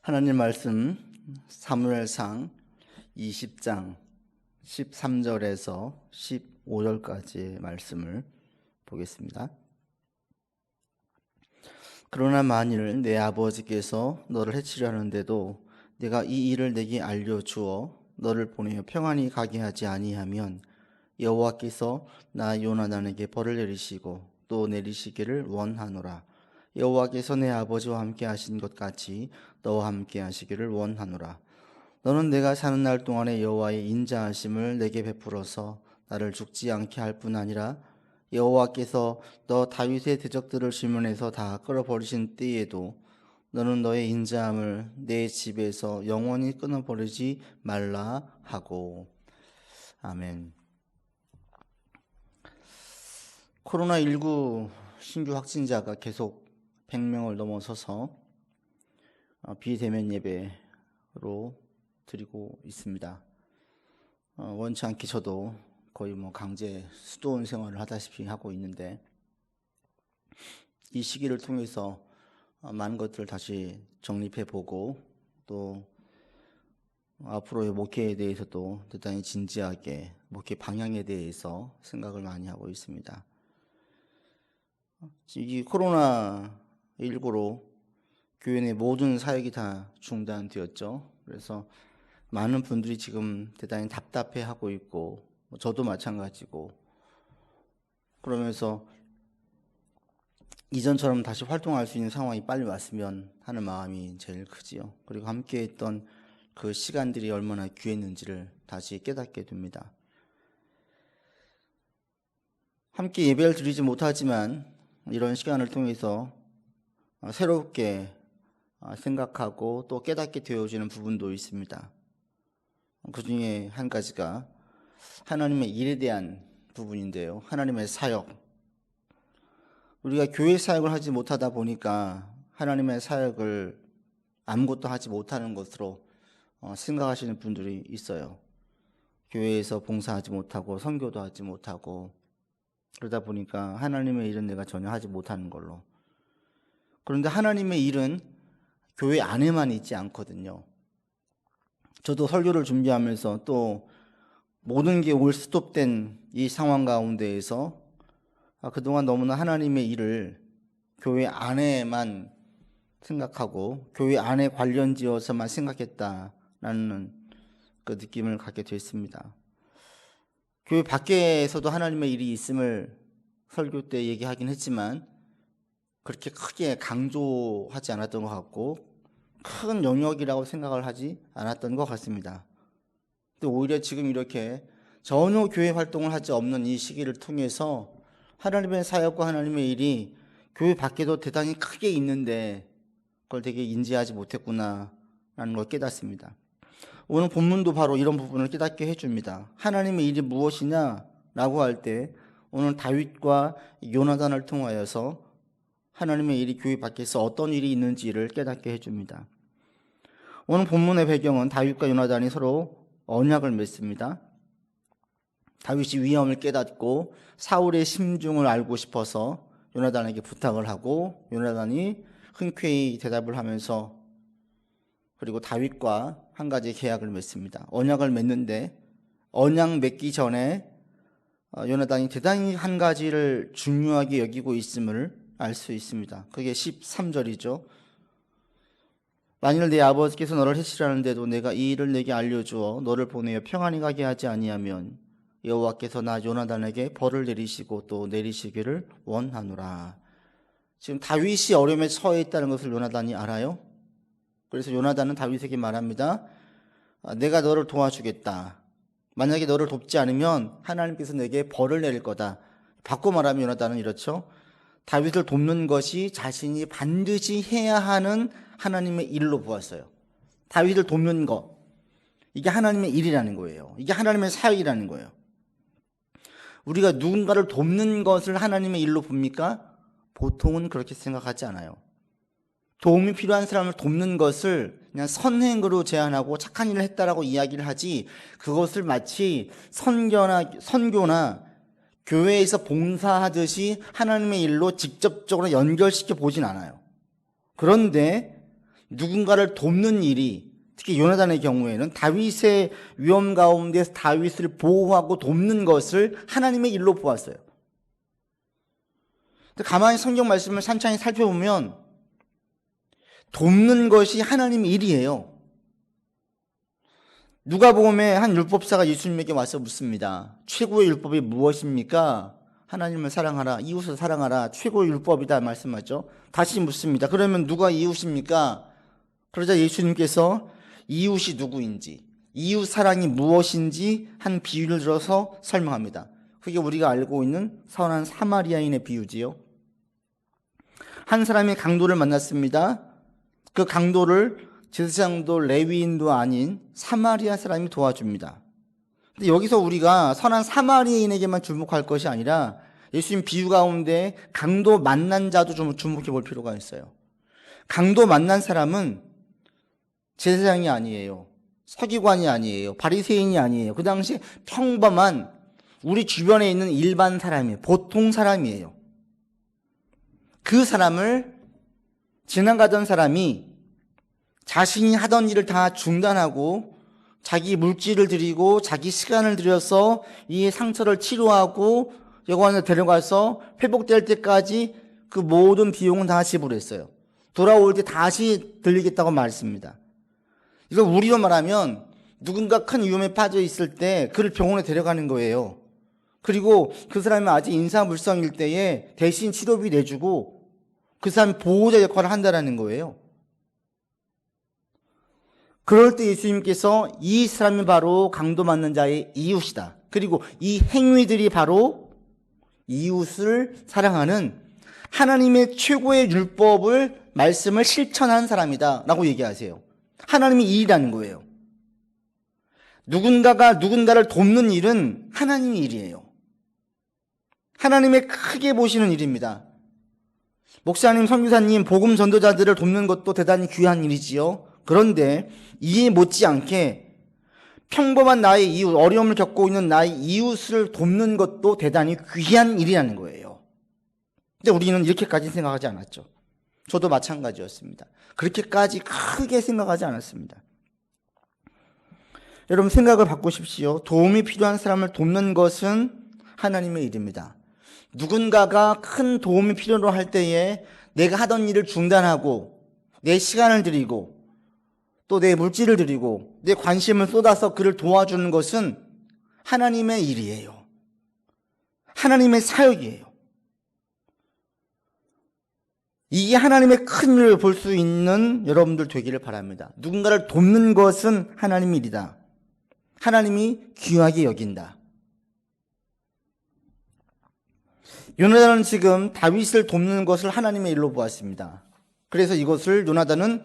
하나님 말씀 사무엘상 20장 13절에서 15절까지의 말씀을 보겠습니다. 그러나 만일 내 아버지께서 너를 해치려 하는데도 내가 이 일을 내게 알려주어 너를 보내어 평안히 가게 하지 아니하면 여호와께서 나 요나단에게 벌을 내리시고 또 내리시기를 원하노라. 여호와께서 내 아버지와 함께 하신 것 같이 너와 함께 하시기를 원하노라. 너는 내가 사는 날 동안에 여호와의 인자하심을 내게 베풀어서 나를 죽지 않게 할 뿐 아니라 여호와께서 너 다윗의 대적들을 질문해서 다 끌어버리신 때에도 너는 너의 인자함을 내 집에서 영원히 끊어버리지 말라 하고. 아멘. 코로나19 신규 확진자가 계속 100명을 넘어서서 비대면 예배로 드리고 있습니다. 원치 않게 저도 거의 강제 수도원 생활을 하다시피 하고 있는데, 이 시기를 통해서 많은 것들을 다시 정립해보고 또 앞으로의 목회에 대해서도 대단히 진지하게 목회 방향에 대해서 생각을 많이 하고 있습니다. 이 코로나19로 교회 내 모든 사역이 다 중단되었죠. 그래서 많은 분들이 지금 대단히 답답해하고 있고, 저도 마찬가지고, 그러면서 이전처럼 다시 활동할 수 있는 상황이 빨리 왔으면 하는 마음이 제일 크지요. 그리고 함께 했던 그 시간들이 얼마나 귀했는지를 다시 깨닫게 됩니다. 함께 예배를 드리지 못하지만 이런 시간을 통해서 새롭게 생각하고 또 깨닫게 되어지는 부분도 있습니다. 그 중에 한 가지가 하나님의 일에 대한 부분인데요. 하나님의 사역. 우리가 교회 사역을 하지 못하다 보니까 하나님의 사역을 아무것도 하지 못하는 것으로 생각하시는 분들이 있어요. 교회에서 봉사하지 못하고 선교도 하지 못하고, 그러다 보니까 하나님의 일은 내가 전혀 하지 못하는 걸로. 그런데 하나님의 일은 교회 안에만 있지 않거든요. 저도 설교를 준비하면서 또 모든 게 올 스톱된 이 상황 가운데에서 그동안 너무나 하나님의 일을 교회 안에만 생각하고 교회 안에 관련지어서만 생각했다라는 그 느낌을 갖게 됐습니다. 교회 밖에서도 하나님의 일이 있음을 설교 때 얘기하긴 했지만 그렇게 크게 강조하지 않았던 것 같고 큰 영역이라고 생각을 하지 않았던 것 같습니다. 근데 오히려 지금 이렇게 전혀 교회 활동을 하지 없는 이 시기를 통해서 하나님의 사역과 하나님의 일이 교회 밖에도 대단히 크게 있는데 그걸 되게 인지하지 못했구나라는 걸 깨닫습니다. 오늘 본문도 바로 이런 부분을 깨닫게 해줍니다. 하나님의 일이 무엇이냐라고 할 때 오늘 다윗과 요나단을 통하여서 하나님의 일이 교회 밖에서 어떤 일이 있는지를 깨닫게 해줍니다. 오늘 본문의 배경은 다윗과 요나단이 서로 언약을 맺습니다. 다윗이 위험을 깨닫고 사울의 심중을 알고 싶어서 요나단에게 부탁을 하고, 요나단이 흔쾌히 대답을 하면서 그리고 다윗과 한 가지 계약을 맺습니다. 언약을 맺는데 언약 맺기 전에 요나단이 대단히 한 가지를 중요하게 여기고 있음을 알 수 있습니다. 그게 13절이죠. 만일 내 아버지께서 너를 해치려는데도 내가 이 일을 내게 알려주어 너를 보내어 평안히 가게 하지 아니하면 여호와께서 나 요나단에게 벌을 내리시고 또 내리시기를 원하노라. 지금 다윗이 어려움에 처해 있다는 것을 요나단이 알아요. 그래서 요나단은 다윗에게 말합니다. 내가 너를 도와주겠다. 만약에 너를 돕지 않으면 하나님께서 내게 벌을 내릴 거다. 바꿔 말하면 요나단은 이렇죠. 다윗을 돕는 것이 자신이 반드시 해야 하는 하나님의 일로 보았어요. 다윗을 돕는 것, 이게 하나님의 일이라는 거예요. 이게 하나님의 사역이라는 거예요. 우리가 누군가를 돕는 것을 하나님의 일로 봅니까? 보통은 그렇게 생각하지 않아요. 도움이 필요한 사람을 돕는 것을 그냥 선행으로 제안하고 착한 일을 했다라고 이야기를 하지, 그것을 마치 선교나 교회에서 봉사하듯이 하나님의 일로 직접적으로 연결시켜 보진 않아요. 그런데 누군가를 돕는 일이, 특히 요나단의 경우에는 다윗의 위험 가운데서 다윗을 보호하고 돕는 것을 하나님의 일로 보았어요. 가만히 성경 말씀을 찬찬히 살펴보면 돕는 것이 하나님의 일이에요. 누가복음에 한 율법사가 예수님에게 와서 묻습니다. 최고의 율법이 무엇입니까? 하나님을 사랑하라, 이웃을 사랑하라, 최고의 율법이다 말씀하죠. 다시 묻습니다. 그러면 누가 이웃입니까? 그러자 예수님께서 이웃이 누구인지, 이웃 사랑이 무엇인지 한 비유를 들어서 설명합니다. 그게 우리가 알고 있는 선한 사마리아인의 비유지요. 한 사람이 강도를 만났습니다. 그 강도를 제사장도 레위인도 아닌 사마리아 사람이 도와줍니다. 근데 여기서 우리가 선한 사마리아인에게만 주목할 것이 아니라 예수님 비유 가운데 강도 만난 자도 좀 주목해 볼 필요가 있어요. 강도 만난 사람은 제사장이 아니에요. 서기관이 아니에요. 바리새인이 아니에요. 그 당시 평범한 우리 주변에 있는 일반 사람이에요. 보통 사람이에요. 그 사람을 지나가던 사람이 자신이 하던 일을 다 중단하고 자기 물질을 들이고 자기 시간을 들여서 이 상처를 치료하고 여관에 데려가서 회복될 때까지 그 모든 비용은 다 지불했어요. 돌아올 때 다시 들리겠다고 말했습니다. 이걸 우리로 말하면 누군가 큰 위험에 빠져 있을 때 그를 병원에 데려가는 거예요. 그리고 그 사람이 아직 인사불성일 때에 대신 치료비 내주고 그 사람이 보호자 역할을 한다는 거예요. 그럴 때 예수님께서 이 사람이 바로 강도 맞는 자의 이웃이다. 그리고 이 행위들이 바로 이웃을 사랑하는 하나님의 최고의 율법을 말씀을 실천한 사람이다 라고 얘기하세요. 하나님의 일이라는 거예요. 누군가가 누군가를 돕는 일은 하나님의 일이에요. 하나님의 크게 보시는 일입니다. 목사님, 선교사님, 복음 전도자들을 돕는 것도 대단히 귀한 일이지요. 그런데 이에 못지않게 평범한 나의 이웃, 어려움을 겪고 있는 나의 이웃을 돕는 것도 대단히 귀한 일이라는 거예요. 근데 우리는 이렇게까지 생각하지 않았죠. 저도 마찬가지였습니다. 그렇게까지 크게 생각하지 않았습니다. 여러분 생각을 바꾸십시오. 도움이 필요한 사람을 돕는 것은 하나님의 일입니다. 누군가가 큰 도움이 필요로 할 때에 내가 하던 일을 중단하고 내 시간을 들이고 또 내 물질을 들이고 내 관심을 쏟아서 그를 도와주는 것은 하나님의 일이에요. 하나님의 사역이에요. 이게 하나님의 큰 일을 볼 수 있는 여러분들 되기를 바랍니다. 누군가를 돕는 것은 하나님의 일이다. 하나님이 귀하게 여긴다. 요나단은 지금 다윗을 돕는 것을 하나님의 일로 보았습니다. 그래서 이것을 요나단은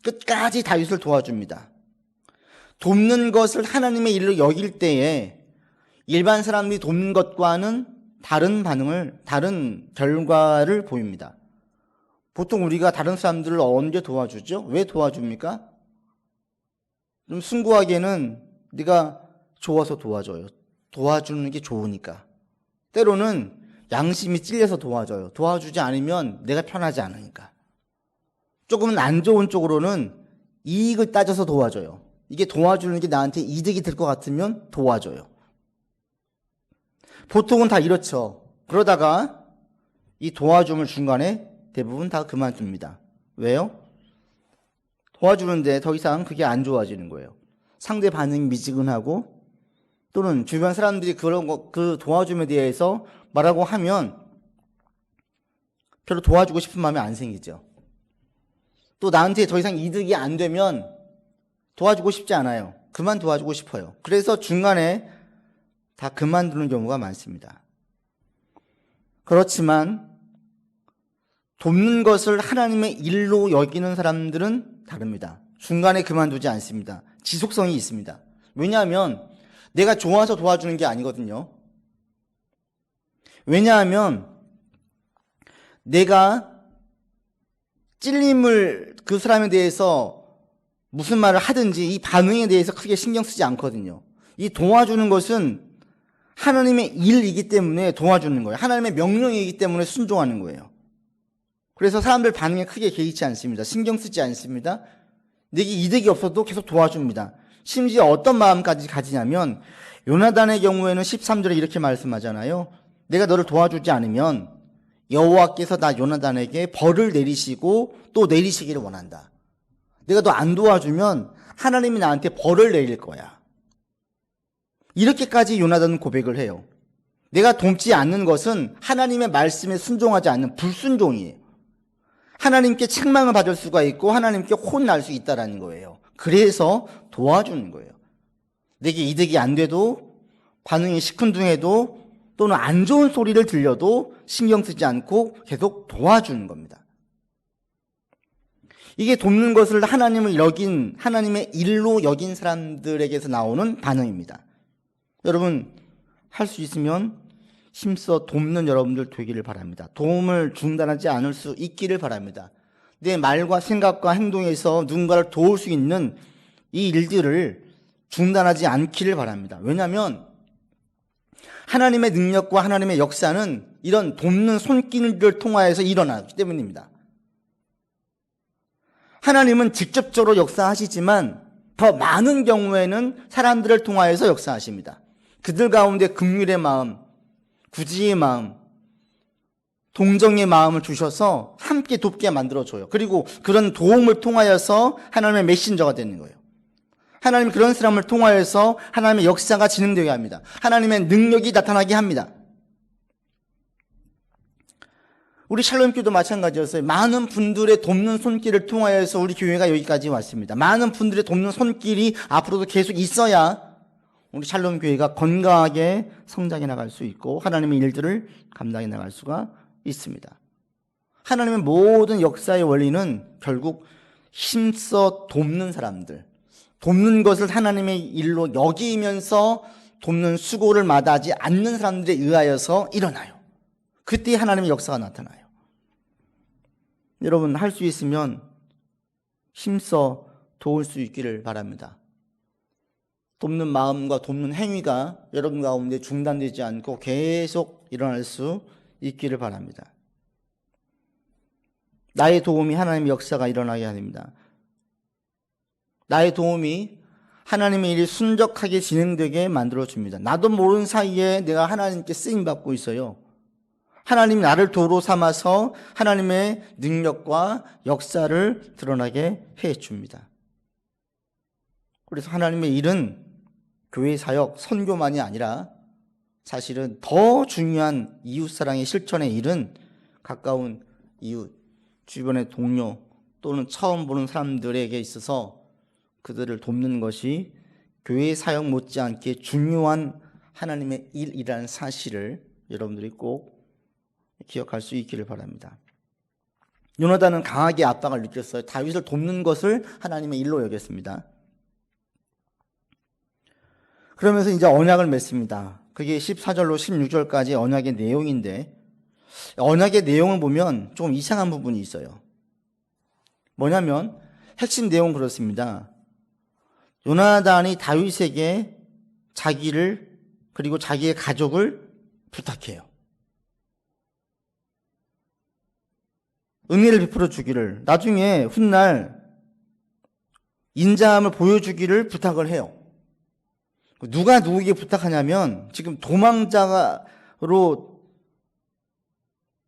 끝까지 다윗을 도와줍니다. 돕는 것을 하나님의 일로 여길 때에 일반 사람들이 돕는 것과는 다른 반응을, 다른 결과를 보입니다. 보통 우리가 다른 사람들을 언제 도와주죠? 왜 도와줍니까? 좀 숭고하게는 네가 좋아서 도와줘요. 도와주는 게 좋으니까. 때로는 양심이 찔려서 도와줘요. 도와주지 않으면 내가 편하지 않으니까. 조금은 안 좋은 쪽으로는 이익을 따져서 도와줘요. 이게 도와주는 게 나한테 이득이 될 것 같으면 도와줘요. 보통은 다 이렇죠. 그러다가 이 도와줌을 중간에 대부분 다 그만둡니다. 왜요? 도와주는데 더 이상 그게 안 좋아지는 거예요. 상대 반응이 미지근하고 또는 주변 사람들이 그런 거, 그 도와줌에 대해서 말하고 하면 별로 도와주고 싶은 마음이 안 생기죠. 또 나한테 더 이상 이득이 안 되면 도와주고 싶지 않아요. 그만 도와주고 싶어요. 그래서 중간에 다 그만두는 경우가 많습니다. 그렇지만 돕는 것을 하나님의 일로 여기는 사람들은 다릅니다. 중간에 그만두지 않습니다. 지속성이 있습니다. 왜냐하면 내가 좋아서 도와주는 게 아니거든요. 왜냐하면 내가 찔림을 그 사람에 대해서 무슨 말을 하든지 이 반응에 대해서 크게 신경 쓰지 않거든요. 이 도와주는 것은 하나님의 일이기 때문에 도와주는 거예요. 하나님의 명령이기 때문에 순종하는 거예요. 그래서 사람들 반응에 크게 개의치 않습니다. 신경 쓰지 않습니다. 내게 이득이 없어도 계속 도와줍니다. 심지어 어떤 마음까지 가지냐면 요나단의 경우에는 13절에 이렇게 말씀하잖아요. 내가 너를 도와주지 않으면 여호와께서 나 요나단에게 벌을 내리시고 또 내리시기를 원한다. 내가 너 안 도와주면 하나님이 나한테 벌을 내릴 거야. 이렇게까지 요나단은 고백을 해요. 내가 돕지 않는 것은 하나님의 말씀에 순종하지 않는 불순종이에요. 하나님께 책망을 받을 수가 있고 하나님께 혼날 수 있다는 거예요. 그래서 도와주는 거예요. 내게 이득이 안 돼도, 반응이 시큰둥해도, 또는 안 좋은 소리를 들려도 신경 쓰지 않고 계속 도와주는 겁니다. 이게 돕는 것을 하나님의 일로 여긴 사람들에게서 나오는 반응입니다. 여러분, 할 수 있으면 힘써 돕는 여러분들 되기를 바랍니다. 도움을 중단하지 않을 수 있기를 바랍니다. 내 말과 생각과 행동에서 누군가를 도울 수 있는 이 일들을 중단하지 않기를 바랍니다. 왜냐하면 하나님의 능력과 하나님의 역사는 이런 돕는 손길을 통하여서 일어나기 때문입니다. 하나님은 직접적으로 역사하시지만 더 많은 경우에는 사람들을 통하여서 역사하십니다. 그들 가운데 긍휼의 마음, 구지의 마음, 동정의 마음을 주셔서 함께 돕게 만들어줘요. 그리고 그런 도움을 통하여서 하나님의 메신저가 되는 거예요. 하나님은 그런 사람을 통하여서 하나님의 역사가 진행되게 합니다. 하나님의 능력이 나타나게 합니다. 우리 샬롬교도 마찬가지였어요. 많은 분들의 돕는 손길을 통하여서 우리 교회가 여기까지 왔습니다. 많은 분들의 돕는 손길이 앞으로도 계속 있어야 우리 샬롬교회가 건강하게 성장해 나갈 수 있고 하나님의 일들을 감당해 나갈 수가 있습니다. 하나님의 모든 역사의 원리는 결국 힘써 돕는 사람들, 돕는 것을 하나님의 일로 여기면서 돕는 수고를 마다하지 않는 사람들에 의하여서 일어나요. 그때 하나님의 역사가 나타나요. 여러분, 할 수 있으면 힘써 도울 수 있기를 바랍니다. 돕는 마음과 돕는 행위가 여러분 가운데 중단되지 않고 계속 일어날 수 있기를 바랍니다. 나의 도움이 하나님의 역사가 일어나게 합니다. 나의 도움이 하나님의 일이 순적하게 진행되게 만들어줍니다. 나도 모르는 사이에 내가 하나님께 쓰임받고 있어요. 하나님이 나를 도로 삼아서 하나님의 능력과 역사를 드러나게 해줍니다. 그래서 하나님의 일은 교회 사역, 선교만이 아니라 사실은 더 중요한 이웃사랑의 실천의 일은 가까운 이웃, 주변의 동료 또는 처음 보는 사람들에게 있어서 그들을 돕는 것이 교회 사역 못지않게 중요한 하나님의 일이라는 사실을 여러분들이 꼭 기억할 수 있기를 바랍니다. 요나단은 강하게 압박을 느꼈어요. 다윗을 돕는 것을 하나님의 일로 여겼습니다. 그러면서 이제 언약을 맺습니다. 그게 14절로 16절까지 언약의 내용인데, 언약의 내용을 보면 좀 이상한 부분이 있어요. 뭐냐면 핵심 내용은 그렇습니다. 요나단이 다윗에게 자기를 그리고 자기의 가족을 부탁해요. 은혜를 베풀어 주기를, 나중에 훗날 인자함을 보여주기를 부탁을 해요. 누가 누구에게 부탁하냐면 지금 도망자로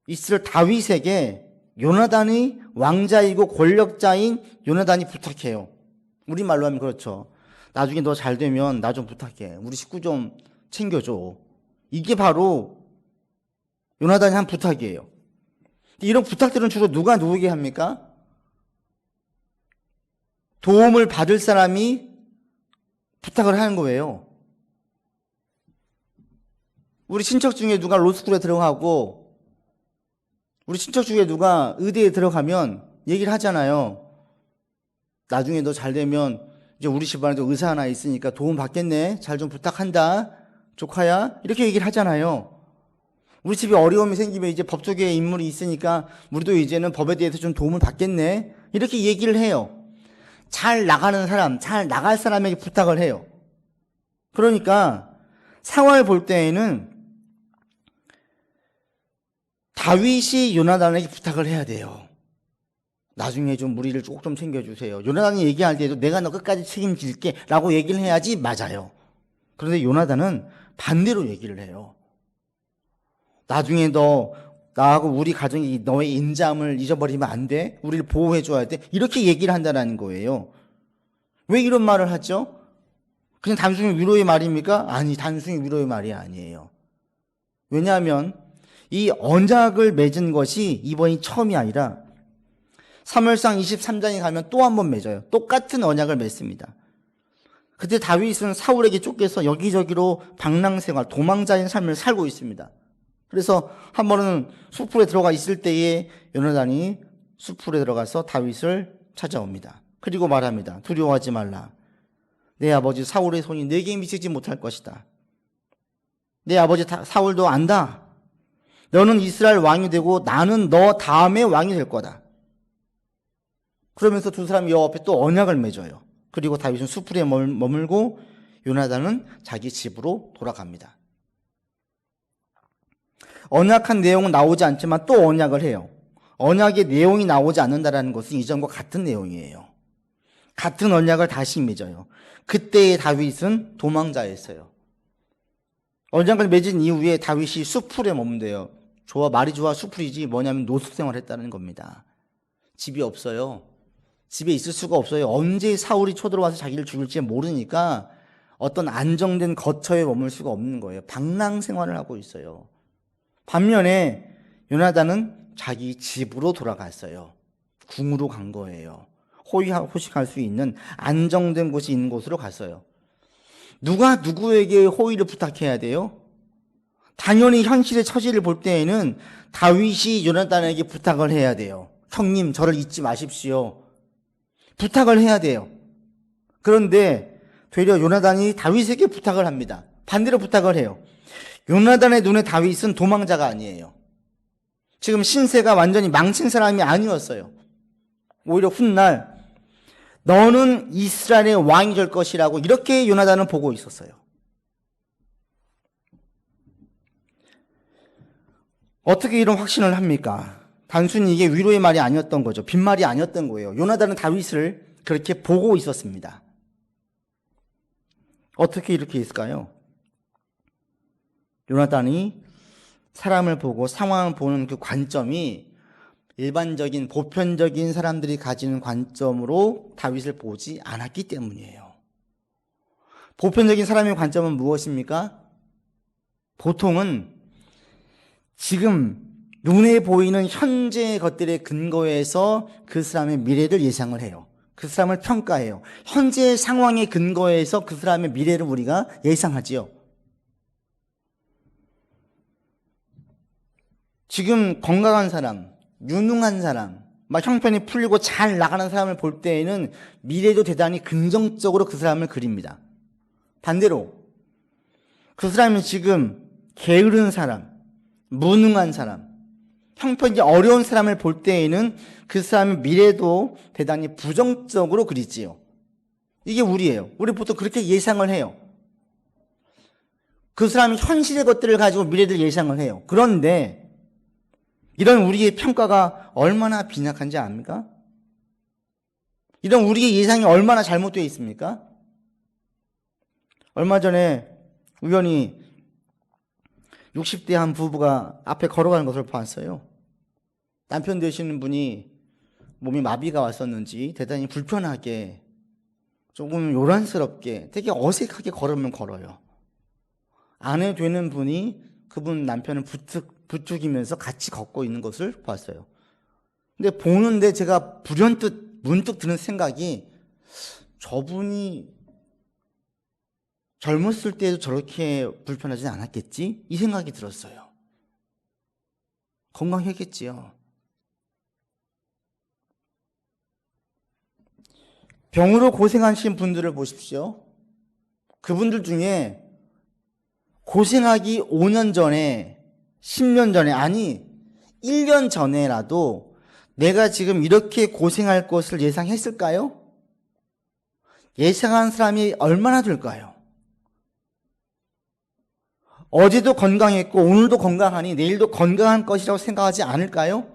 있을 다윗에게 요나단이 왕자이고 권력자인 요나단이 부탁해요. 우리말로 하면 그렇죠. 나중에 너 잘 되면 나 좀 부탁해. 우리 식구 좀 챙겨줘. 이게 바로 요나단이 한 부탁이에요. 이런 부탁들은 주로 누가 누구에게 합니까? 도움을 받을 사람이 부탁을 하는 거예요. 우리 친척 중에 누가 로스쿨에 들어가고 우리 친척 중에 누가 의대에 들어가면 얘기를 하잖아요. 나중에 너 잘 되면 이제 우리 집안에도 의사 하나 있으니까 도움 받겠네. 잘 좀 부탁한다. 조카야. 이렇게 얘기를 하잖아요. 우리 집에 어려움이 생기면 이제 법조계에 인물이 있으니까 우리도 이제는 법에 대해서 좀 도움을 받겠네. 이렇게 얘기를 해요. 잘 나가는 사람, 잘 나갈 사람에게 부탁을 해요. 그러니까 상황을 볼 때에는 다윗이 요나단에게 부탁을 해야 돼요. 나중에 좀 우리를 꼭 좀 챙겨주세요. 요나단이 얘기할 때도 내가 너 끝까지 책임질게 라고 얘기를 해야지 맞아요. 그런데 요나단은 반대로 얘기를 해요. 나중에 너 나하고 우리 가정이 너의 인자함을 잊어버리면 안 돼. 우리를 보호해줘야 돼. 이렇게 얘기를 한다는 거예요. 왜 이런 말을 하죠? 그냥 단순히 위로의 말입니까? 아니, 단순히 위로의 말이 아니에요. 왜냐하면 이 언약을 맺은 것이 이번이 처음이 아니라 사무엘상 23장에 가면 또 한 번 맺어요. 똑같은 언약을 맺습니다. 그때 다윗은 사울에게 쫓겨서 여기저기로 방랑생활, 도망자인 삶을 살고 있습니다. 그래서 한 번은 숲풀에 들어가 있을 때에 요나단이 숲풀에 들어가서 다윗을 찾아옵니다. 그리고 말합니다. 두려워하지 말라. 내 아버지 사울의 손이 내게 미치지 못할 것이다. 내 아버지 사울도 안다. 너는 이스라엘 왕이 되고 나는 너 다음에 왕이 될 거다. 그러면서 두 사람이 여호와 앞에 또 언약을 맺어요. 그리고 다윗은 숲풀에 머물고 요나단은 자기 집으로 돌아갑니다. 언약한 내용은 나오지 않지만 또 언약을 해요. 언약의 내용이 나오지 않는다는 것은 이전과 같은 내용이에요. 같은 언약을 다시 맺어요. 그때의 다윗은 도망자였어요. 언약을 맺은 이후에 다윗이 숲풀에 머문대요. 말이 좋아 숲풀이지 뭐냐면 노숙생활을 했다는 겁니다. 집이 없어요. 집에 있을 수가 없어요. 언제 사울이 쳐들어와서 자기를 죽일지 모르니까 어떤 안정된 거처에 머물 수가 없는 거예요. 방랑 생활을 하고 있어요. 반면에 요나단은 자기 집으로 돌아갔어요. 궁으로 간 거예요. 호식할 수 있는 안정된 곳이 있는 곳으로 갔어요. 누가 누구에게 호의를 부탁해야 돼요? 당연히 현실의 처지를 볼 때에는 다윗이 요나단에게 부탁을 해야 돼요. 형님, 저를 잊지 마십시오. 부탁을 해야 돼요. 그런데 되려 요나단이 다윗에게 부탁을 합니다. 반대로 부탁을 해요. 요나단의 눈에 다윗은 도망자가 아니에요. 지금 신세가 완전히 망친 사람이 아니었어요. 오히려 훗날 너는 이스라엘의 왕이 될 것이라고 이렇게 요나단은 보고 있었어요. 어떻게 이런 확신을 합니까? 단순히 이게 위로의 말이 아니었던 거죠. 빈말이 아니었던 거예요. 요나단은 다윗을 그렇게 보고 있었습니다. 어떻게 이렇게 있을까요? 요나단이 사람을 보고 상황을 보는 그 관점이 일반적인 보편적인 사람들이 가지는 관점으로 다윗을 보지 않았기 때문이에요. 보편적인 사람의 관점은 무엇입니까? 보통은 지금 눈에 보이는 현재의 것들에 근거해서 그 사람의 미래를 예상을 해요. 그 사람을 평가해요. 현재의 상황에 근거해서 그 사람의 미래를 우리가 예상하지요. 지금 건강한 사람, 유능한 사람, 막 형편이 풀리고 잘 나가는 사람을 볼 때에는 미래도 대단히 긍정적으로 그 사람을 그립니다. 반대로 그 사람이 지금 게으른 사람, 무능한 사람, 형편이 어려운 사람을 볼 때에는 그 사람의 미래도 대단히 부정적으로 그리지요. 이게 우리예요. 우리 보통 그렇게 예상을 해요. 그 사람이 현실의 것들을 가지고 미래를 예상을 해요. 그런데 이런 우리의 평가가 얼마나 빈약한지 압니까? 이런 우리의 예상이 얼마나 잘못되어 있습니까? 얼마 전에 우연히 60대 한 부부가 앞에 걸어가는 것을 봤어요. 남편 되시는 분이 몸이 마비가 왔었는지 대단히 불편하게 조금 요란스럽게 되게 어색하게 걸으면 걸어요. 아내 되는 분이 그분 남편을 부축이면서 같이 걷고 있는 것을 봤어요. 근데 보는데 제가 불현듯 문득 드는 생각이 저분이 젊었을 때도 저렇게 불편하지 않았겠지? 이 생각이 들었어요. 건강했겠지요. 병으로 고생하신 분들을 보십시오. 그분들 중에 고생하기 5년 전에, 10년 전에, 아니 1년 전에라도 내가 지금 이렇게 고생할 것을 예상했을까요? 예상한 사람이 얼마나 될까요? 어제도 건강했고 오늘도 건강하니 내일도 건강한 것이라고 생각하지 않을까요?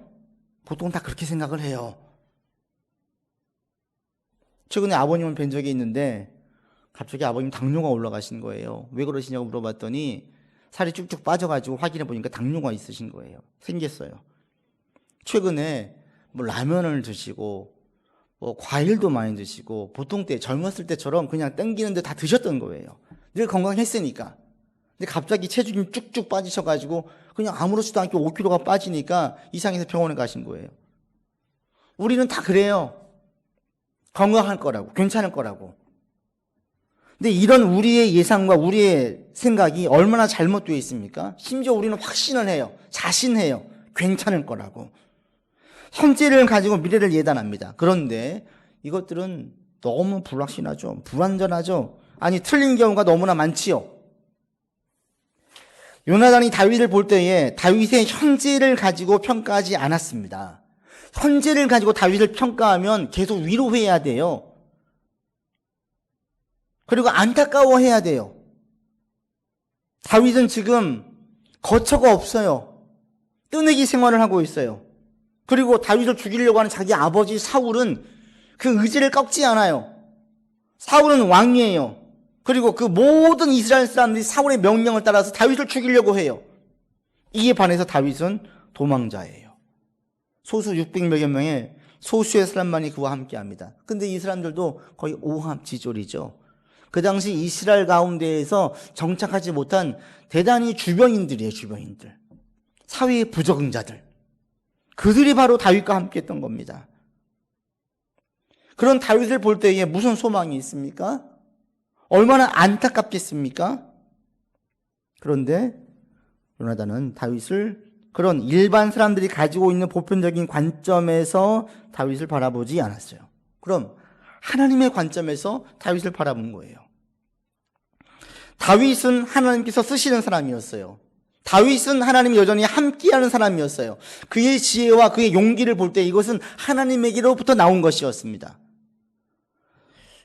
보통 다 그렇게 생각을 해요. 최근에 아버님을 뵌 적이 있는데 갑자기 아버님 당뇨가 올라가신 거예요. 왜 그러시냐고 물어봤더니 살이 쭉쭉 빠져가지고 확인해 보니까 당뇨가 있으신 거예요. 생겼어요. 최근에 뭐 라면을 드시고 뭐 과일도 많이 드시고 보통 때 젊었을 때처럼 그냥 땡기는데 다 드셨던 거예요. 늘 건강했으니까. 근데 갑자기 체중이 쭉쭉 빠지셔가지고 그냥 아무렇지도 않게 5kg가 빠지니까 이상해서 병원에 가신 거예요. 우리는 다 그래요. 건강할 거라고, 괜찮을 거라고. 근데 이런 우리의 예상과 우리의 생각이 얼마나 잘못되어 있습니까? 심지어 우리는 확신을 해요. 자신해요. 괜찮을 거라고. 현재를 가지고 미래를 예단합니다. 그런데 이것들은 너무 불확실하죠. 불완전하죠. 아니, 틀린 경우가 너무나 많지요. 요나단이 다윗을 볼 때에 다윗의 현재를 가지고 평가하지 않았습니다. 현재를 가지고 다윗을 평가하면 계속 위로해야 돼요. 그리고 안타까워해야 돼요. 다윗은 지금 거처가 없어요. 뜨내기 생활을 하고 있어요. 그리고 다윗을 죽이려고 하는 자기 아버지 사울은 그 의지를 꺾지 않아요. 사울은 왕이에요. 그리고 그 모든 이스라엘 사람들이 사울의 명령을 따라서 다윗을 죽이려고 해요. 이에 반해서 다윗은 도망자예요. 소수 600여 명의 소수의 사람만이 그와 함께합니다. 근데 이 사람들도 거의 오합지졸이죠. 그 당시 이스라엘 가운데에서 정착하지 못한 대단히 주변인들이에요. 주변인들. 사회의 부적응자들. 그들이 바로 다윗과 함께했던 겁니다. 그런 다윗을 볼 때에 무슨 소망이 있습니까? 얼마나 안타깝겠습니까? 그런데 요나단은 다윗을 그런 일반 사람들이 가지고 있는 보편적인 관점에서 다윗을 바라보지 않았어요. 그럼 하나님의 관점에서 다윗을 바라본 거예요. 다윗은 하나님께서 쓰시는 사람이었어요. 다윗은 하나님이 여전히 함께하는 사람이었어요. 그의 지혜와 그의 용기를 볼 때 이것은 하나님에게로부터 나온 것이었습니다.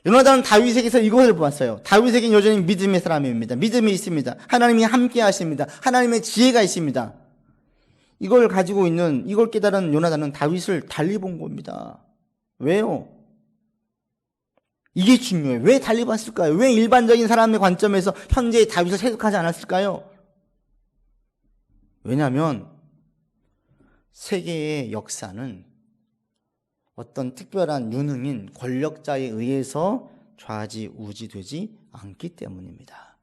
요나단은 다윗에게서 이것을 보았어요. 다윗에게는 여전히 믿음의 사람입니다. 믿음이 있습니다. 하나님이 함께 하십니다. 하나님의 지혜가 있습니다. 이걸 가지고 있는, 이걸 깨달은 요나단은 다윗을 달리 본 겁니다. 왜요? 이게 중요해요. 왜 달리 봤을까요? 왜 일반적인 사람의 관점에서 현재의 다윗을 해석하지 않았을까요? 왜냐하면 세계의 역사는 어떤 특별한 유능인 권력자에 의해서 좌지우지되지 않기 때문입니다.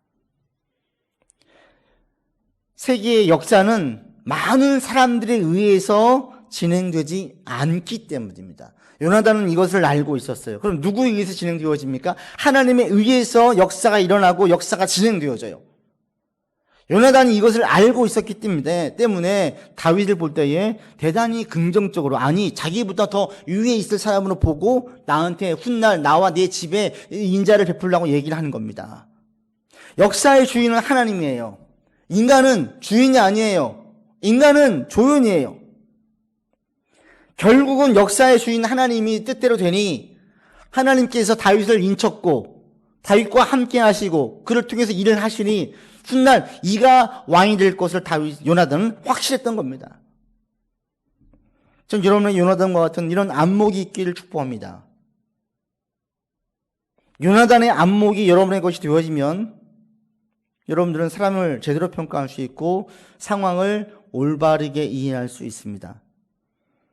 세계의 역사는 많은 사람들에 의해서 진행되지 않기 때문입니다. 요나단은 이것을 알고 있었어요. 그럼 누구에 의해서 진행되어집니까? 하나님에 의해서 역사가 일어나고 역사가 진행되어져요. 요나단이 이것을 알고 있었기 때문에 다윗을 볼 때에 대단히 긍정적으로, 아니 자기보다 더 위에 있을 사람으로 보고 나한테 훗날 나와 내 집에 인자를 베풀라고 얘기를 하는 겁니다. 역사의 주인은 하나님이에요. 인간은 주인이 아니에요. 인간은 조연이에요. 결국은 역사의 주인 하나님이 뜻대로 되니 하나님께서 다윗을 인쳤고 다윗과 함께 하시고 그를 통해서 일을 하시니 훗날 이가 왕이 될 것을 요나단은 확실했던 겁니다. 전 여러분의 요나단과 같은 이런 안목이 있기를 축복합니다. 요나단의 안목이 여러분의 것이 되어지면 여러분들은 사람을 제대로 평가할 수 있고 상황을 올바르게 이해할 수 있습니다.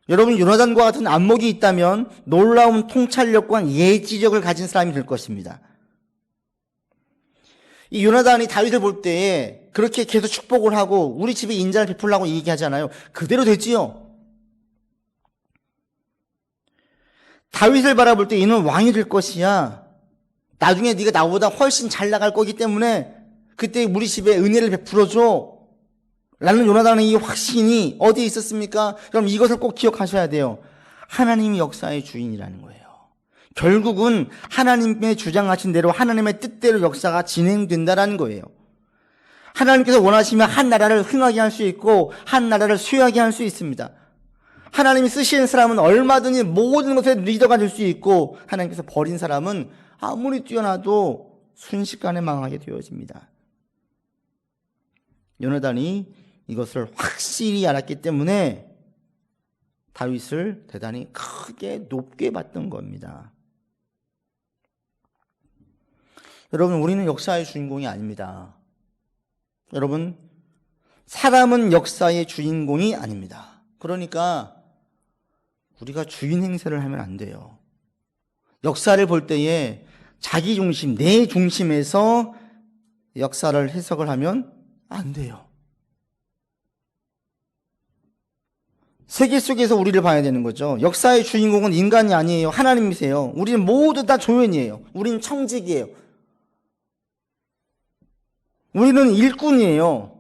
여러분 요나단과 같은 안목이 있다면 놀라운 통찰력과 예지력을 가진 사람이 될 것입니다. 이 요나단이 다윗을 볼 때에 그렇게 계속 축복을 하고 우리 집에 인자를 베풀라고 얘기하잖아요. 그대로 됐지요. 다윗을 바라볼 때 이는 왕이 될 것이야. 나중에 네가 나보다 훨씬 잘 나갈 거기 때문에 그때 우리 집에 은혜를 베풀어줘 라는 요나단의 이 확신이 어디에 있었습니까? 그럼 이것을 꼭 기억하셔야 돼요. 하나님이 역사의 주인이라는 거예요. 결국은 하나님의 주장하신 대로 하나님의 뜻대로 역사가 진행된다라는 거예요. 하나님께서 원하시면 한 나라를 흥하게 할 수 있고 한 나라를 쇠하게 할 수 있습니다. 하나님이 쓰시는 사람은 얼마든지 모든 것에 리더가 될 수 있고 하나님께서 버린 사람은 아무리 뛰어나도 순식간에 망하게 되어집니다. 요나단이 이것을 확실히 알았기 때문에 다윗을 대단히 크게 높게 봤던 겁니다. 여러분, 우리는 역사의 주인공이 아닙니다. 여러분, 사람은 역사의 주인공이 아닙니다. 그러니까 우리가 주인 행세를 하면 안 돼요. 역사를 볼 때에 자기 중심, 내 중심에서 역사를 해석을 하면 안 돼요. 세계 속에서 우리를 봐야 되는 거죠. 역사의 주인공은 인간이 아니에요. 하나님이세요. 우리는 모두 다 조연이에요. 우리는 청직이에요. 우리는 일꾼이에요.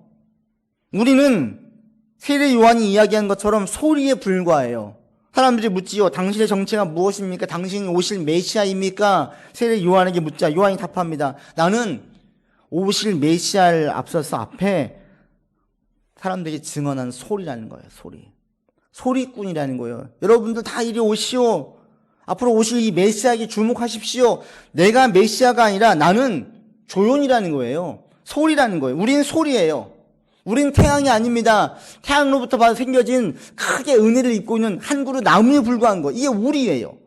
우리는 세례 요한이 이야기한 것처럼 소리에 불과해요. 사람들이 묻지요. 당신의 정체가 무엇입니까? 당신이 오실 메시아입니까? 세례 요한에게 묻자. 요한이 답합니다. 나는 오실 메시아를 앞서서 앞에 사람들에게 증언한 소리라는 거예요. 소리. 소리꾼이라는 거예요. 여러분들 다 이리 오시오. 앞으로 오실 이 메시아에게 주목하십시오. 내가 메시아가 아니라 나는 조연이라는 거예요. 소리라는 거예요. 우리는 소리예요. 우리는 태양이 아닙니다. 태양으로부터 봐서 생겨진 크게 은혜를 입고 있는 한 그루 나무에 불과한 거. 이게 우리예요.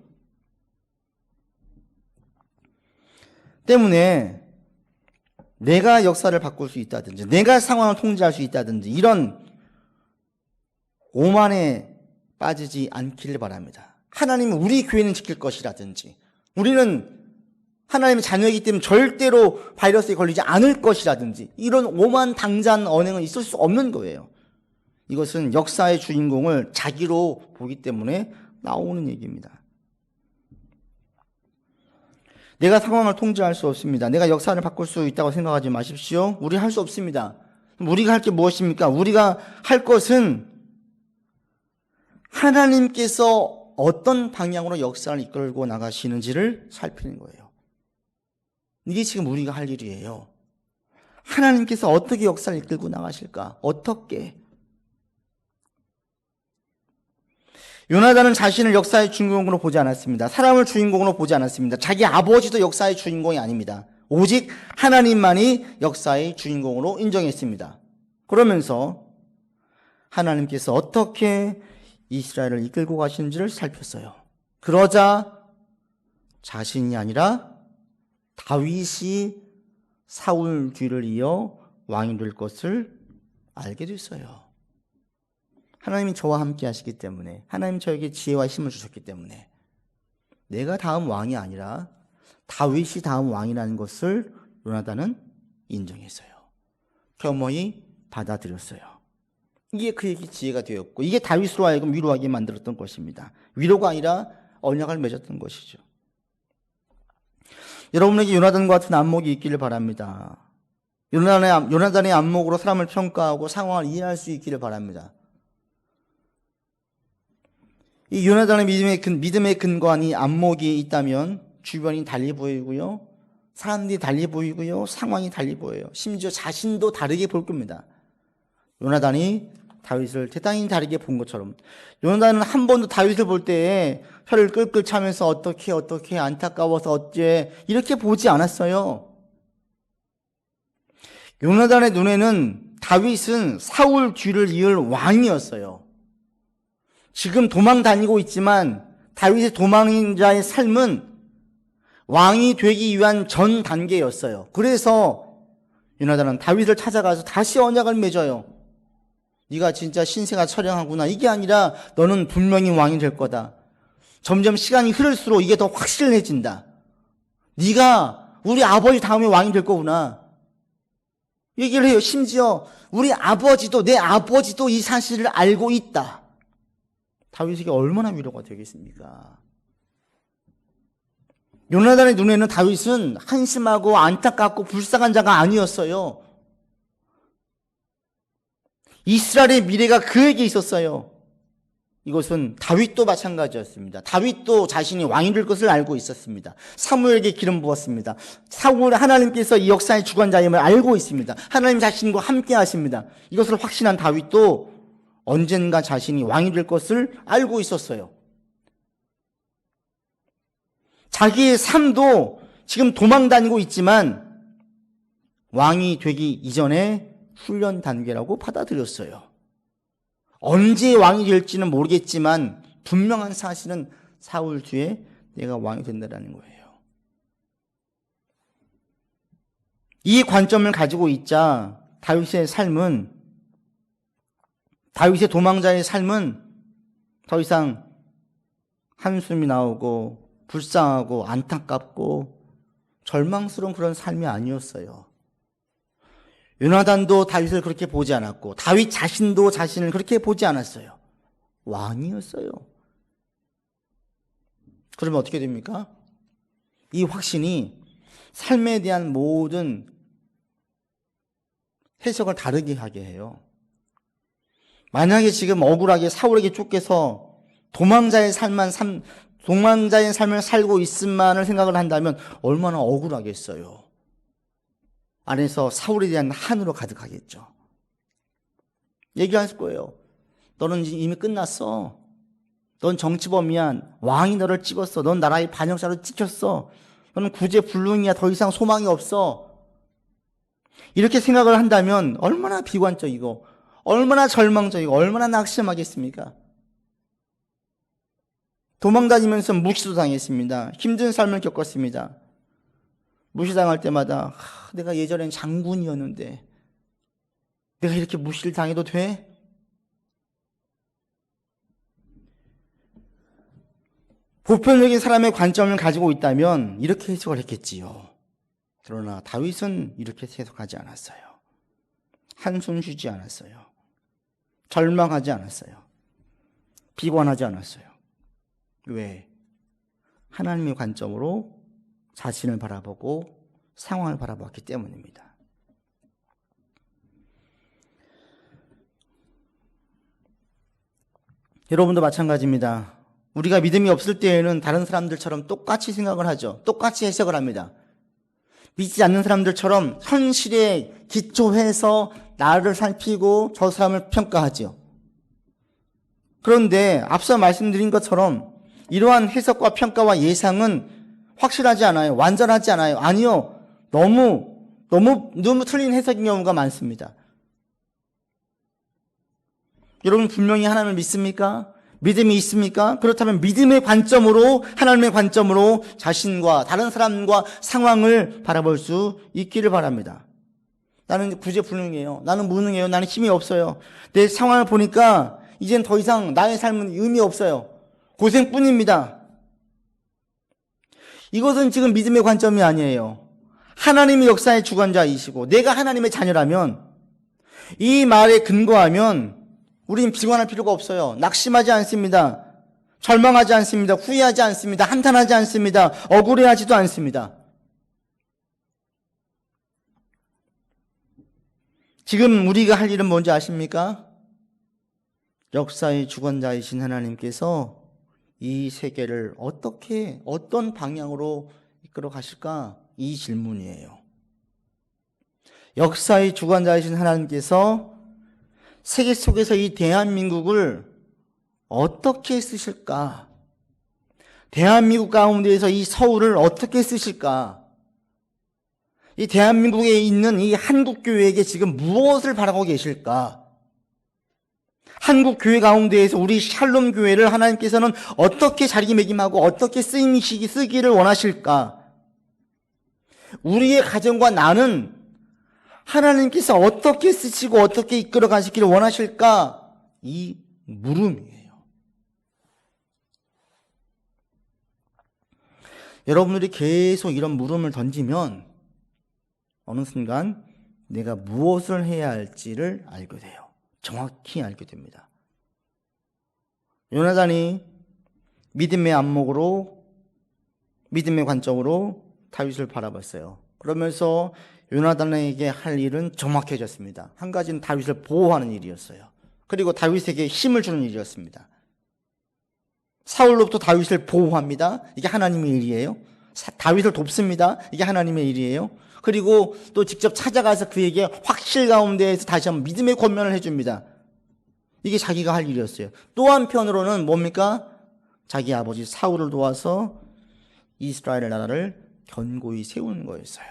때문에 내가 역사를 바꿀 수 있다든지 내가 상황을 통제할 수 있다든지 이런 오만에 빠지지 않기를 바랍니다. 하나님은 우리 교회는 지킬 것이라든지 우리는 하나님의 자녀이기 때문에 절대로 바이러스에 걸리지 않을 것이라든지 이런 오만 당잔 언행은 있을 수 없는 거예요. 이것은 역사의 주인공을 자기로 보기 때문에 나오는 얘기입니다. 내가 상황을 통제할 수 없습니다. 내가 역사를 바꿀 수 있다고 생각하지 마십시오. 우리 할 수 없습니다. 우리가 할 게 무엇입니까? 우리가 할 것은 하나님께서 어떤 방향으로 역사를 이끌고 나가시는지를 살피는 거예요. 이게 지금 우리가 할 일이에요. 하나님께서 어떻게 역사를 이끌고 나가실까? 어떻게? 요나단은 자신을 역사의 주인공으로 보지 않았습니다. 사람을 주인공으로 보지 않았습니다. 자기 아버지도 역사의 주인공이 아닙니다. 오직 하나님만이 역사의 주인공으로 인정했습니다. 그러면서 하나님께서 어떻게 이스라엘을 이끌고 가시는지를 살폈어요. 그러자 자신이 아니라 다윗이 사울 뒤를 이어 왕이 될 것을 알게 됐어요. 하나님이 저와 함께 하시기 때문에, 하나님 저에게 지혜와 힘을 주셨기 때문에 내가 다음 왕이 아니라 다윗이 다음 왕이라는 것을 요나단은 인정했어요. 겸허히 받아들였어요. 이게 그에게 지혜가 되었고 이게 다윗으로 하여금 위로하게 만들었던 것입니다. 위로가 아니라 언약을 맺었던 것이죠. 여러분에게 요나단과 같은 안목이 있기를 바랍니다. 요나단의 안목으로 사람을 평가하고 상황을 이해할 수 있기를 바랍니다. 이 요나단의 믿음에 근거한 이 안목이 있다면 주변이 달리 보이고요. 사람들이 달리 보이고요. 상황이 달리 보여요. 심지어 자신도 다르게 볼 겁니다. 요나단이 다윗을 대단히 다르게 본 것처럼 요나단은 한 번도 다윗을 볼 때에 혀를 끌끌 차면서 어떻게 안타까워서 어째 이렇게 보지 않았어요. 요나단의 눈에는 다윗은 사울 뒤를 이을 왕이었어요. 지금 도망 다니고 있지만 다윗의 도망자의 삶은 왕이 되기 위한 전 단계였어요. 그래서 요나단은 다윗을 찾아가서 다시 언약을 맺어요. 네가 진짜 신세가 처량하구나. 이게 아니라 너는 분명히 왕이 될 거다. 점점 시간이 흐를수록 이게 더 확실해진다. 네가 우리 아버지 다음에 왕이 될 거구나. 얘기를 해요. 심지어 우리 아버지도 내 아버지도 이 사실을 알고 있다. 다윗에게 얼마나 위로가 되겠습니까? 요나단의 눈에는 다윗은 한심하고 안타깝고 불쌍한 자가 아니었어요. 이스라엘의 미래가 그에게 있었어요. 이것은 다윗도 마찬가지였습니다. 다윗도 자신이 왕이 될 것을 알고 있었습니다. 사무엘에게 기름 부었습니다. 하나님께서 이 역사의 주관자임을 알고 있습니다. 하나님 자신과 함께 하십니다. 이것을 확신한 다윗도 언젠가 자신이 왕이 될 것을 알고 있었어요. 자기의 삶도 지금 도망 다니고 있지만 왕이 되기 이전에 훈련 단계라고 받아들였어요. 언제 왕이 될지는 모르겠지만 분명한 사실은 사울 뒤에 내가 왕이 된다는 거예요. 이 관점을 가지고 있자 다윗의 도망자의 삶은 더 이상 한숨이 나오고 불쌍하고 안타깝고 절망스러운 그런 삶이 아니었어요. 요나단도 다윗을 그렇게 보지 않았고 다윗 자신도 자신을 그렇게 보지 않았어요. 왕이었어요. 그러면 어떻게 됩니까? 이 확신이 삶에 대한 모든 해석을 다르게 하게 해요. 만약에 지금 억울하게 사울에게 쫓겨서 도망자의 삶을 살고 있음만을 생각을 한다면 얼마나 억울하겠어요. 안에서 사울에 대한 한으로 가득하겠죠. 얘기할 거예요. 너는 이미 끝났어. 넌 정치범이야. 왕이 너를 찍었어. 넌 나라의 반역자로 찍혔어. 너는 구제불능이야. 더 이상 소망이 없어. 이렇게 생각을 한다면 얼마나 비관적이고 얼마나 절망적이고 얼마나 낙심하겠습니까? 도망다니면서 무시도 당했습니다. 힘든 삶을 겪었습니다. 무시당할 때마다 내가 예전엔 장군이었는데 내가 이렇게 무시를 당해도 돼? 보편적인 사람의 관점을 가지고 있다면 이렇게 해석을 했겠지요. 그러나 다윗은 이렇게 해석하지 않았어요. 한숨 쉬지 않았어요. 절망하지 않았어요. 비관하지 않았어요. 왜? 하나님의 관점으로 자신을 바라보고 상황을 바라봤기 때문입니다. 여러분도 마찬가지입니다. 우리가 믿음이 없을 때에는 다른 사람들처럼 똑같이 생각을 하죠. 똑같이 해석을 합니다. 믿지 않는 사람들처럼 현실에 기초해서 나를 살피고 저 사람을 평가하죠. 그런데 앞서 말씀드린 것처럼 이러한 해석과 평가와 예상은 확실하지 않아요. 완전하지 않아요. 아니요. 너무 틀린 해석인 경우가 많습니다. 여러분 분명히 하나님을 믿습니까? 믿음이 있습니까? 그렇다면 믿음의 관점으로, 하나님의 관점으로 자신과 다른 사람과 상황을 바라볼 수 있기를 바랍니다. 나는 구제불능이에요. 나는 무능해요. 나는 힘이 없어요. 내 상황을 보니까 이젠 더 이상 나의 삶은 의미 없어요. 고생뿐입니다. 이것은 지금 믿음의 관점이 아니에요. 하나님의 역사의 주관자이시고 내가 하나님의 자녀라면 이 말에 근거하면 우린 비관할 필요가 없어요. 낙심하지 않습니다. 절망하지 않습니다. 후회하지 않습니다. 한탄하지 않습니다. 억울해하지도 않습니다. 지금 우리가 할 일은 뭔지 아십니까? 역사의 주관자이신 하나님께서 이 세계를 어떤 방향으로 이끌어 가실까? 이 질문이에요. 역사의 주관자이신 하나님께서 세계 속에서 이 대한민국을 어떻게 쓰실까? 대한민국 가운데에서 이 서울을 어떻게 쓰실까? 이 대한민국에 있는 이 한국교회에게 지금 무엇을 바라고 계실까? 한국교회 가운데에서 우리 샬롬 교회를 하나님께서는 어떻게 자리매김하고 어떻게 쓰기를 원하실까? 우리의 가정과 나는 하나님께서 어떻게 쓰시고 어떻게 이끌어 가시기를 원하실까? 이 물음이에요. 여러분들이 계속 이런 물음을 던지면 어느 순간 내가 무엇을 해야 할지를 알게 돼요. 정확히 알게 됩니다. 요나단이 믿음의 안목으로, 믿음의 관점으로 다윗을 바라봤어요. 그러면서 요나단에게 할 일은 정확해졌습니다. 한 가지는 다윗을 보호하는 일이었어요. 그리고 다윗에게 힘을 주는 일이었습니다. 사울로부터 다윗을 보호합니다. 이게 하나님의 일이에요. 다윗을 돕습니다. 이게 하나님의 일이에요. 그리고 또 직접 찾아가서 그에게 확실 가운데에서 다시 한번 믿음의 권면을 해줍니다. 이게 자기가 할 일이었어요. 또 한편으로는 뭡니까? 자기 아버지 사울을 도와서 이스라엘 나라를 견고히 세우는 거였어요.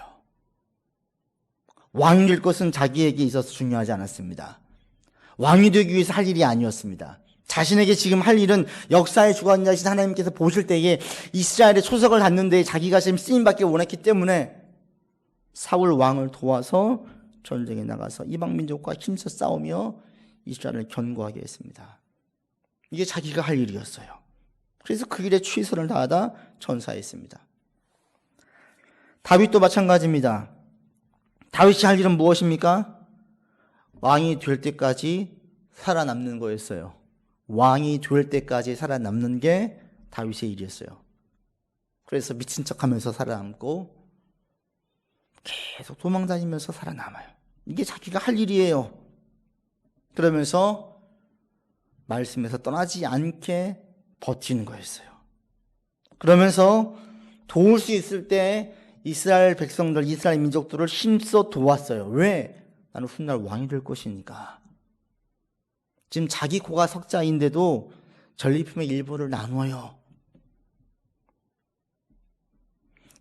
왕이 될 것은 자기에게 있어서 중요하지 않았습니다. 왕이 되기 위해서 할 일이 아니었습니다. 자신에게 지금 할 일은 역사의 주관자이신 하나님께서 보실 때에 이스라엘의 초석을 닫는 데 자기가 지금 쓰임받기 원했기 때문에 사울 왕을 도와서 전쟁에 나가서 이방 민족과 힘써 싸우며 이스라엘을 견고하게 했습니다. 이게 자기가 할 일이었어요. 그래서 그 일에 최선을 다하다 전사했습니다. 다윗도 마찬가지입니다. 다윗이 할 일은 무엇입니까? 왕이 될 때까지 살아남는 거였어요. 왕이 될 때까지 살아남는 게 다윗의 일이었어요. 그래서 미친 척하면서 살아남고 계속 도망다니면서 살아남아요. 이게 자기가 할 일이에요. 그러면서 말씀에서 떠나지 않게 버티는 거였어요. 그러면서 도울 수 있을 때 이스라엘 백성들, 이스라엘 민족들을 힘써 도왔어요. 왜? 나는 훗날 왕이 될 것이니까. 지금 자기 고가 석자인데도 전리품의 일부를 나눠요.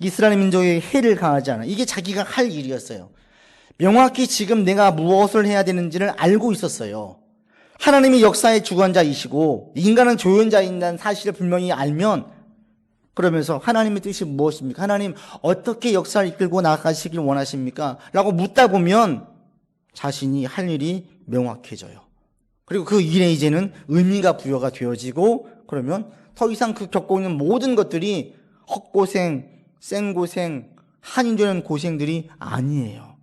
이스라엘 민족에게 해를 가하지 않아. 이게 자기가 할 일이었어요. 명확히 지금 내가 무엇을 해야 되는지를 알고 있었어요. 하나님이 역사의 주관자이시고 인간은 조연자인다는 사실을 분명히 알면, 그러면서 하나님의 뜻이 무엇입니까? 하나님 어떻게 역사를 이끌고 나가시길 원하십니까? 라고 묻다 보면 자신이 할 일이 명확해져요. 그리고 그 일에 이제는 의미가 부여가 되어지고, 그러면 더 이상 그 겪고 있는 모든 것들이 헛고생, 생고생, 한이 되는 고생들이 아니에요.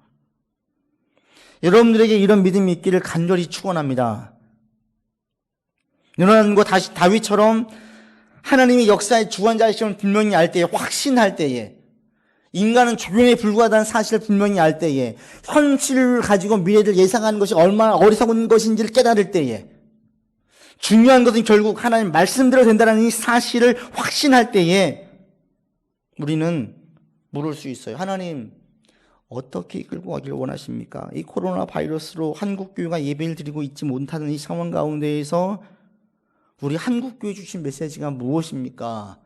여러분들에게 이런 믿음이 있기를 간절히 축원합니다. 요나단과 다시 다윗처럼 하나님이 역사의 주관자이심을 분명히 알 때에, 확신할 때에, 인간은 조용에 불과하다는 사실을 분명히 알 때에, 현실을 가지고 미래를 예상하는 것이 얼마나 어리석은 것인지를 깨달을 때에, 중요한 것은 결국 하나님 말씀대로 된다는 이 사실을 확신할 때에 우리는 물을 수 있어요. 하나님 어떻게 이끌고 가길 원하십니까? 이 코로나 바이러스로 한국교회가 예배를 드리고 있지 못하는 이 상황 가운데에서 우리 한국교회 주신 메시지가 무엇입니까?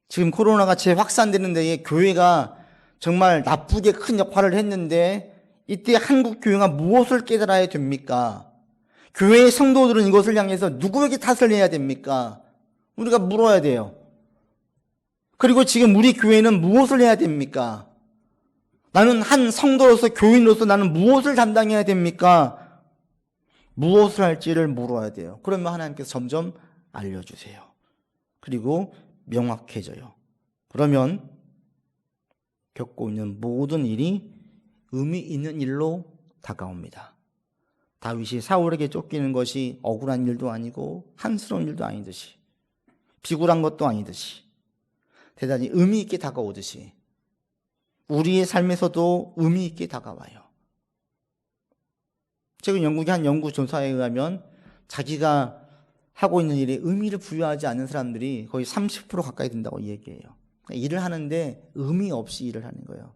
지금 코로나가 재확산되는 데에 교회가 정말 나쁘게 큰 역할을 했는데, 이때 한국교회가 무엇을 깨달아야 됩니까? 교회의 성도들은 이것을 향해서 누구에게 탓을 해야 됩니까? 우리가 물어야 돼요. 그리고 지금 우리 교회는 무엇을 해야 됩니까? 나는 한 성도로서, 교인으로서 나는 무엇을 담당해야 됩니까? 무엇을 할지를 물어야 돼요. 그러면 하나님께서 점점 알려주세요. 그리고 명확해져요. 그러면 겪고 있는 모든 일이 의미 있는 일로 다가옵니다. 다윗이 사울에게 쫓기는 것이 억울한 일도 아니고 한스러운 일도 아니듯이, 비굴한 것도 아니듯이, 대단히 의미 있게 다가오듯이 우리의 삶에서도 의미 있게 다가와요. 최근 영국의 한 연구 조사에 의하면 자기가 하고 있는 일에 의미를 부여하지 않는 사람들이 거의 30% 가까이 된다고 얘기해요. 일을 하는데 의미 없이 일을 하는 거예요.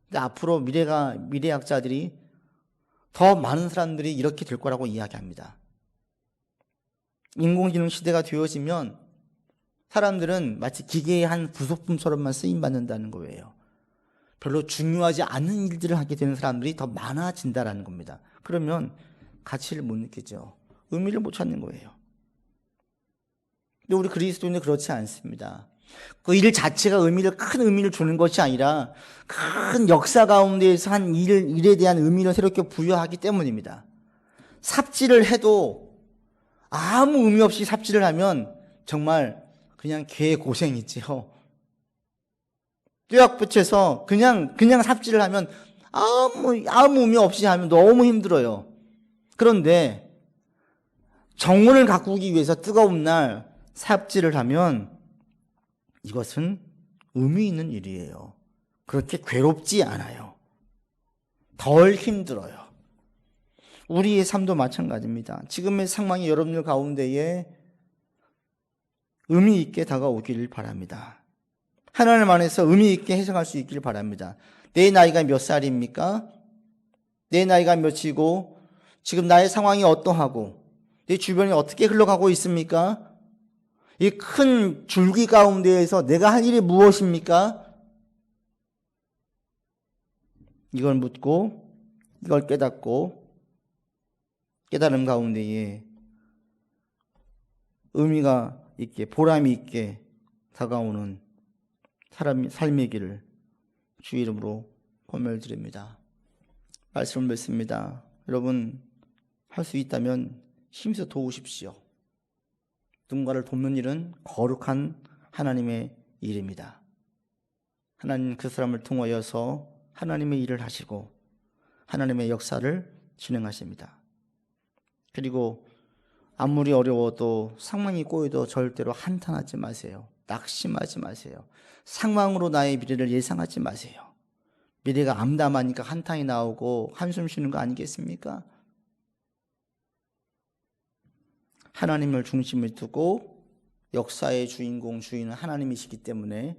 근데 앞으로 미래학자들이 더 많은 사람들이 이렇게 될 거라고 이야기합니다. 인공지능 시대가 되어지면 사람들은 마치 기계의 한 부속품처럼만 쓰임받는다는 거예요. 별로 중요하지 않은 일들을 하게 되는 사람들이 더 많아진다는 겁니다. 그러면 가치를 못 느끼죠. 의미를 못 찾는 거예요. 근데 우리 그리스도인은 그렇지 않습니다. 그 일 자체가 큰 의미를 주는 것이 아니라 큰 역사 가운데에서 한 일에 대한 의미를 새롭게 부여하기 때문입니다. 삽질을 해도 아무 의미 없이 삽질을 하면 정말 그냥 개 고생이지요. 뼈약 붙여서 그냥 삽질을 하면 아무 의미 없이 하면 너무 힘들어요. 그런데 정원을 가꾸기 위해서 뜨거운 날 삽질을 하면 이것은 의미 있는 일이에요. 그렇게 괴롭지 않아요. 덜 힘들어요. 우리의 삶도 마찬가지입니다. 지금의 상황이 여러분들 가운데에 의미 있게 다가오길 바랍니다. 하나님 안에서 의미 있게 해석할 수 있길 바랍니다. 내 나이가 몇 살입니까? 내 나이가 몇이고 지금 나의 상황이 어떠하고 내 주변이 어떻게 흘러가고 있습니까? 이 큰 줄기 가운데에서 내가 할 일이 무엇입니까? 이걸 묻고 이걸 깨닫고 깨달음 가운데에 의미가 있게 보람이 있게 다가오는 삶의 길을 주 이름으로 권면드립니다. 말씀을 맺습니다. 여러분 할 수 있다면 힘써 도우십시오. 누군가를 돕는 일은 거룩한 하나님의 일입니다. 하나님 그 사람을 통하여서 하나님의 일을 하시고 하나님의 역사를 진행하십니다. 그리고 아무리 어려워도 상황이 꼬여도 절대로 한탄하지 마세요. 낙심하지 마세요. 상황으로 나의 미래를 예상하지 마세요. 미래가 암담하니까 한탄이 나오고 한숨 쉬는 거 아니겠습니까? 하나님을 중심에 두고 역사의 주인공, 주인은 하나님이시기 때문에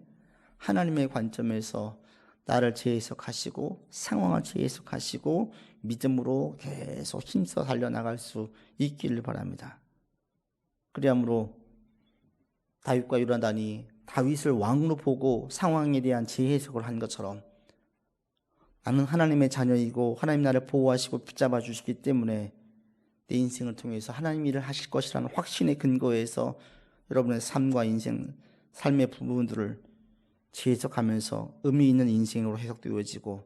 하나님의 관점에서 나를 재해석하시고 상황을 재해석하시고 믿음으로 계속 힘써 달려나갈 수 있기를 바랍니다. 그리함으로 다윗과 요나단이 다윗을 왕으로 보고 상황에 대한 재해석을 한 것처럼 나는 하나님의 자녀이고 하나님 나를 보호하시고 붙잡아 주시기 때문에 내 인생을 통해서 하나님 일을 하실 것이라는 확신의 근거에서 여러분의 삶과 인생, 삶의 부분들을 재해석하면서 의미 있는 인생으로 해석되어지고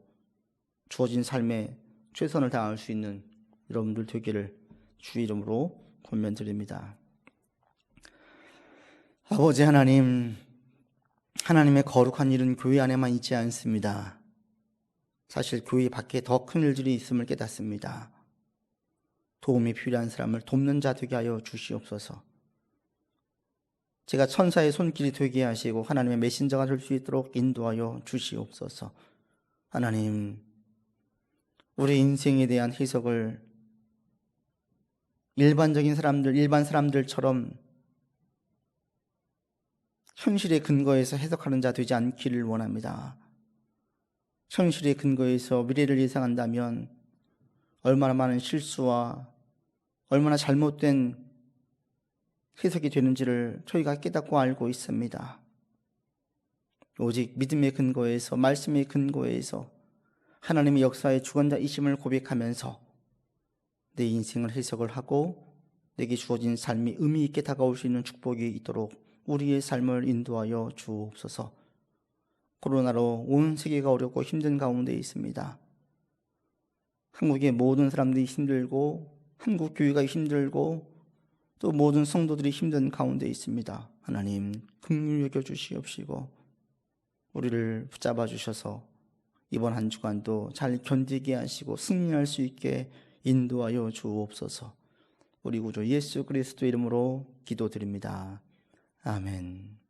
주어진 삶에 최선을 다할 수 있는 여러분들 되기를 주 이름으로 권면드립니다. 아버지 하나님, 하나님의 거룩한 일은 교회 안에만 있지 않습니다. 사실 교회 밖에 더 큰 일들이 있음을 깨닫습니다. 도움이 필요한 사람을 돕는 자 되게 하여 주시옵소서. 제가 천사의 손길이 되게 하시고 하나님의 메신저가 될 수 있도록 인도하여 주시옵소서. 하나님, 우리 인생에 대한 해석을 일반 사람들처럼 현실의 근거에서 해석하는 자 되지 않기를 원합니다. 현실의 근거에서 미래를 예상한다면 얼마나 많은 실수와 얼마나 잘못된 해석이 되는지를 저희가 깨닫고 알고 있습니다. 오직 믿음의 근거에서, 말씀의 근거에서 하나님의 역사의 주관자이심을 고백하면서 내 인생을 해석을 하고 내게 주어진 삶이 의미 있게 다가올 수 있는 축복이 있도록 우리의 삶을 인도하여 주옵소서. 코로나로 온 세계가 어렵고 힘든 가운데 있습니다. 한국의 모든 사람들이 힘들고 한국 교회가 힘들고 또 모든 성도들이 힘든 가운데 있습니다. 하나님 긍휼히 여겨 주시옵시고 우리를 붙잡아 주셔서 이번 한 주간도 잘 견디게 하시고 승리할 수 있게 인도하여 주옵소서. 우리 구주 예수 그리스도 이름으로 기도드립니다. 아멘.